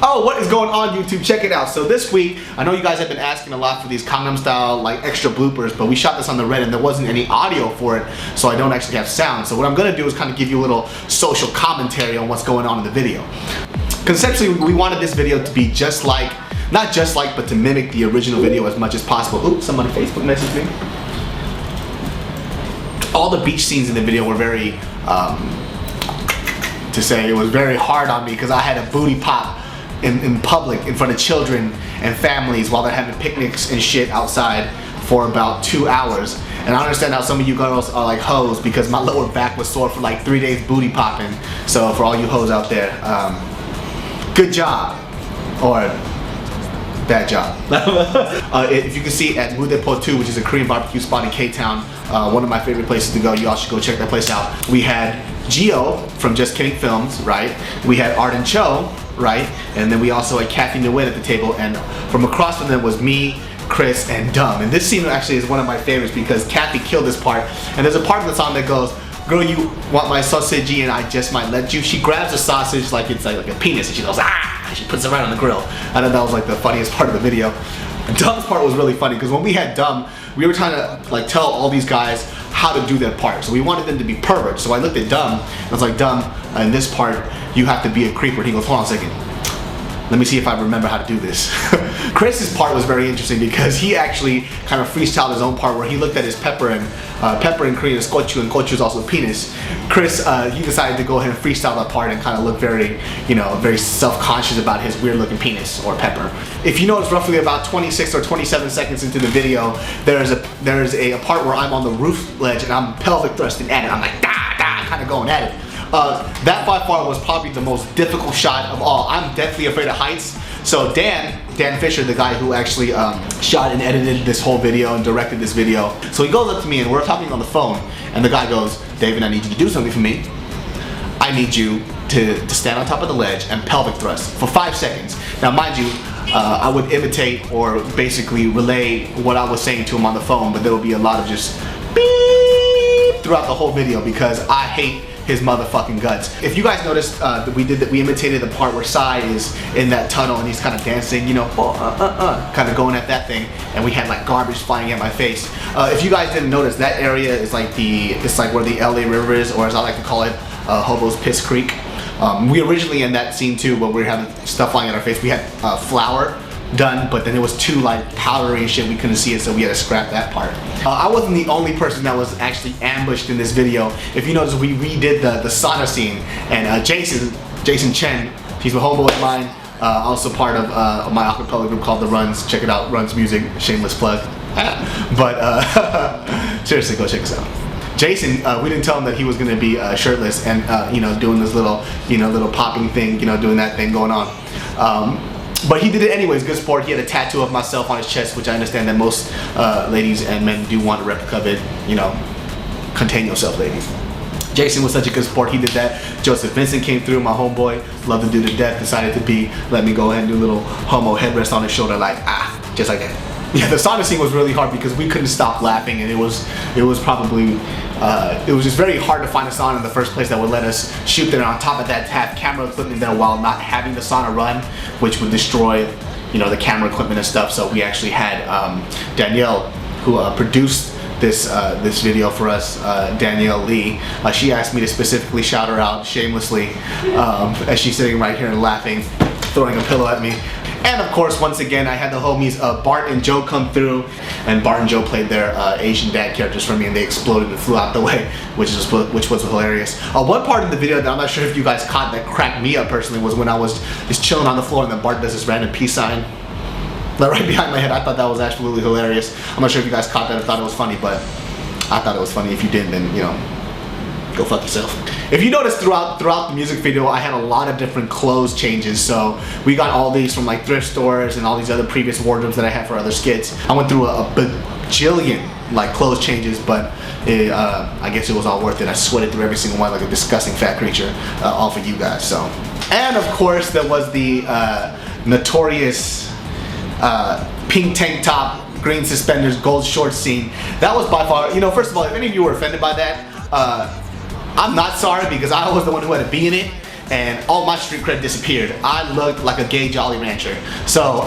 Oh, what is going on, YouTube? Check it out. So this week, I know you guys have been asking a lot for these Gangnam Style like extra bloopers, but we shot this on the red and there wasn't any audio for it, so I don't actually have sound. So what I'm gonna do is kind of give you a little social commentary on what's going on in the video. Conceptually, we wanted this video to be just like, not just like, but to mimic the original video as much as possible. Ooh, somebody Facebook messaged me. All the beach scenes in the video were very, to say it was very hard on me because I had a booty pop in public in front of children and families while they're having picnics and shit outside for about 2 hours. And I understand how some of you girls are like hoes because my lower back was sore for like 3 days booty popping. So for all you hoes out there, good job, or bad job. If you can see at Maewuh, which is a Korean barbecue spot in K-Town, one of my favorite places to go, you all should go check that place out. We had Gio from Just Kidding Films, right? We had Arden Cho, right? And then we also had Kathy Nguyen at the table, and from across from them was me, Chris, and Dumb. And this scene actually is one of my favorites because Kathy killed this part. And there's a part of the song that goes, "Girl, you want my sausage and I just might let you." She grabs a sausage like it's like a penis and she goes, "Ah!" And she puts it right on the grill. I thought that was like the funniest part of the video. Dumb's part was really funny because when we had Dumb, we were trying to like tell all these guys how to do their part. So we wanted them to be perverts. So I looked at Dumb and I was like, "Dumb, in this part, you have to be a creeper." And he goes, "Hold on a second. Let me see if I remember how to do this." Chris's part was very interesting because he actually kind of freestyled his own part where he looked at his pepper in Korean is gochu, and gochu is also penis. Chris, he decided to go ahead and freestyle that part and kind of look very, you know, very self-conscious about his weird looking penis or pepper. If you notice, roughly about 26 or 27 seconds into the video, there's a part where I'm on the roof ledge and I'm pelvic thrusting at it. I'm like, da, da, kind of going at it. That by far was probably the most difficult shot of all. I'm deathly afraid of heights. So Dan Fisher, the guy who actually shot and edited this whole video and directed this video, so he goes up to me and we're talking on the phone, and the guy goes, "David, I need you to do something for me. I need you to stand on top of the ledge and pelvic thrust for 5 seconds." Now mind you, I would imitate or basically relay what I was saying to him on the phone, but there would be a lot of just beep throughout the whole video because I hate his motherfucking guts. If you guys noticed, we imitated the part where Psy is in that tunnel and he's kind of dancing, you know, kind of going at that thing, and we had like garbage flying at my face. If you guys didn't notice, that area is like it's like where the LA River is, or as I like to call it, Hobo's Piss Creek. We originally in that scene too, but we were having stuff flying at our face. We had flour done, but then it was too like powdery and shit, we couldn't see it, so we had to scrap that part. I wasn't the only person that was actually ambushed in this video. If you notice, we redid the sauna scene, and Jason Chen, he's a homeboy of mine, also part of my acapella group called The Runs. Check it out, Runs Music, shameless plug. But seriously, go check us out. Jason, we didn't tell him that he was going to be shirtless and you know, doing this little, you know, little popping thing, you know, doing that thing going on. But he did it anyways, good sport. He had a tattoo of myself on his chest, which I understand that most ladies and men do want a replica of it. You know, contain yourself, ladies. Jason was such a good sport, he did that. Joseph Vincent came through, my homeboy, loved the dude to death, decided to let me go ahead and do a little homo headrest on his shoulder, like, ah, just like that. Yeah, the sauna scene was really hard because we couldn't stop laughing, and it was probably, it was just very hard to find a sauna in the first place that would let us shoot there. On top of that, to have camera equipment there while not having the sauna run, which would destroy, you know, the camera equipment and stuff. So we actually had Danielle, who produced this video for us, Danielle Lee. She asked me to specifically shout her out shamelessly as she's sitting right here and laughing, throwing a pillow at me. And of course, once again, I had the homies Bart and Joe come through, and Bart and Joe played their Asian dad characters for me, and they exploded and flew out the way, which was hilarious. One part in the video that I'm not sure if you guys caught that cracked me up personally was when I was just chilling on the floor and then Bart does this random peace sign right behind my head. I thought that was absolutely hilarious. I'm not sure if you guys caught that or thought it was funny, but I thought it was funny. If you didn't, then, you know, go fuck yourself. If you notice throughout the music video, I had a lot of different clothes changes. So we got all these from like thrift stores and all these other previous wardrobes that I had for other skits. I went through a bajillion like clothes changes, but I guess it was all worth it. I sweated through every single one like a disgusting fat creature, all for you guys. So, and of course there was the notorious pink tank top, green suspenders, gold shorts scene. That was by far, you know, first of all, if any of you were offended by that, I'm not sorry because I was the one who had to be in it. and all my street cred disappeared. I looked like a gay Jolly Rancher. So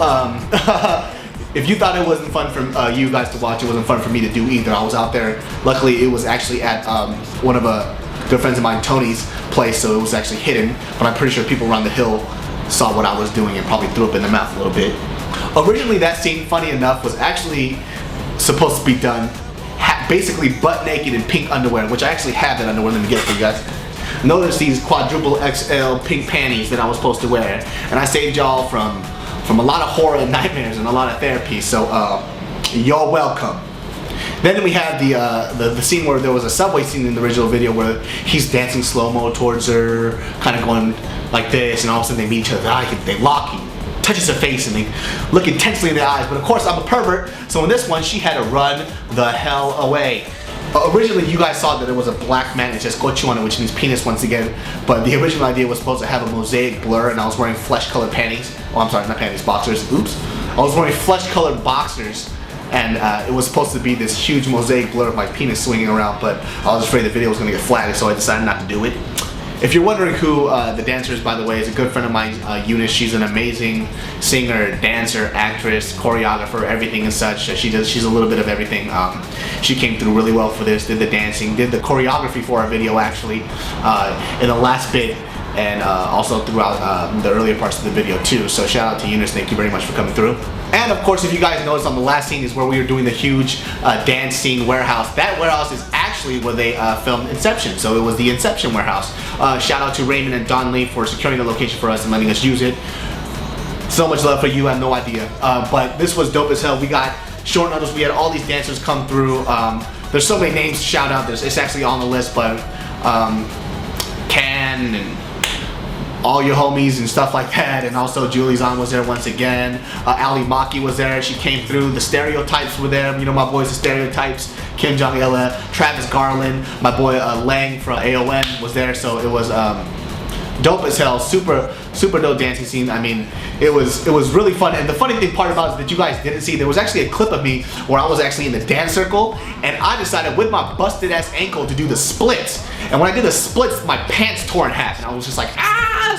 if you thought it wasn't fun for you guys to watch, it wasn't fun for me to do either. I was out there. Luckily, it was actually at one of good friends of mine, Tony's place, so it was actually hidden. But I'm pretty sure people around the hill saw what I was doing and probably threw up in their mouth a little bit. Originally, that scene, funny enough, was actually supposed to be done basically butt naked in pink underwear, which I actually have that underwear. Let me get it for you guys. Notice these quadruple XL pink panties that I was supposed to wear, and I saved y'all from a lot of horror and nightmares and a lot of therapy. So you're welcome. Then we have the scene where there was a subway scene in the original video where he's dancing slow-mo towards her, kind of going like this, and all of a sudden they meet each other. They lock, he touches her face, and they look intensely in the eyes. But of course, I'm a pervert, so in this one, she had to run the hell away. Originally, you guys saw that it was a black man, it says gochu on it, which means penis once again, but the original idea was supposed to have a mosaic blur, and I was wearing flesh-colored panties. Oh, I'm sorry, not panties, boxers. Oops. I was wearing flesh-colored boxers, and it was supposed to be this huge mosaic blur of my penis swinging around, but I was afraid the video was going to get flagged, so I decided not to do it. If you're wondering who the dancer is, by the way, is a good friend of mine, Eunice. She's an amazing singer, dancer, actress, choreographer, everything and such. She's a little bit of everything. She came through really well for this, did the dancing, did the choreography for our video actually in the last bit, and also throughout the earlier parts of the video too. So shout out to Eunice, thank you very much for coming through. And of course, if you guys noticed on the last scene is where we were doing the huge dance scene warehouse. That warehouse is actually where they filmed Inception, so it was the Inception warehouse. Shout out to Raymond and Don Lee for securing the location for us and letting us use it. So much love for you, I have no idea. But this was dope as hell. We got short notice, we had all these dancers come through. There's so many names to shout out, it's actually on the list, but Can and all your homies and stuff like that, and also Julie Zahn was there once again. Ali Maki was there, she came through. The Stereotypes were there, you know my boys the Stereotypes, Kim Jong-il, Travis Garland, my boy Lang from AON was there, so it was dope as hell, super dope dancing scene. I mean, it was really fun. And the funny thing part about it is that you guys didn't see, there was actually a clip of me where I was actually in the dance circle, and I decided with my busted ass ankle to do the splits. And when I did the splits, my pants tore in half, and I was just like,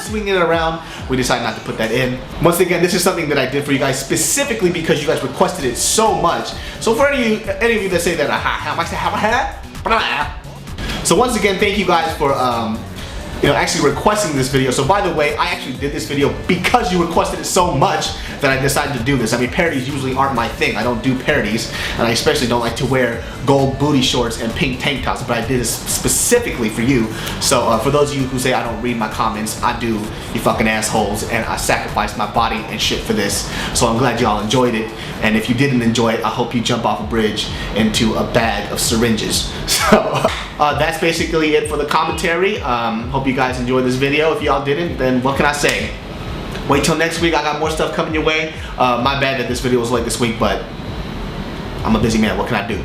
swinging it around. We decided not to put that in. Once again, this is something that I did for you guys specifically because you guys requested it so much. So for any of you that say that, so once again, thank you guys for actually requesting this video. So by the way, I actually did this video because you requested it so much that I decided to do this. I mean, parodies usually aren't my thing. I don't do parodies, and I especially don't like to wear gold booty shorts and pink tank tops, but I did this specifically for you. So for those of you who say I don't read my comments, I do, you fucking assholes, and I sacrificed my body and shit for this. So I'm glad y'all enjoyed it, and if you didn't enjoy it, I hope you jump off a bridge into a bag of syringes. So that's basically it for the commentary. Hope you guys enjoyed this video. If y'all didn't, then what can I say? Wait till next week, I got more stuff coming your way. My bad that this video was late this week, but I'm a busy man, what can I do?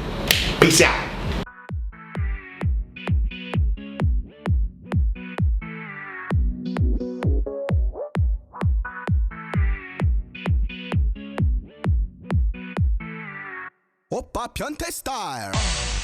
Peace out. Byuntae style.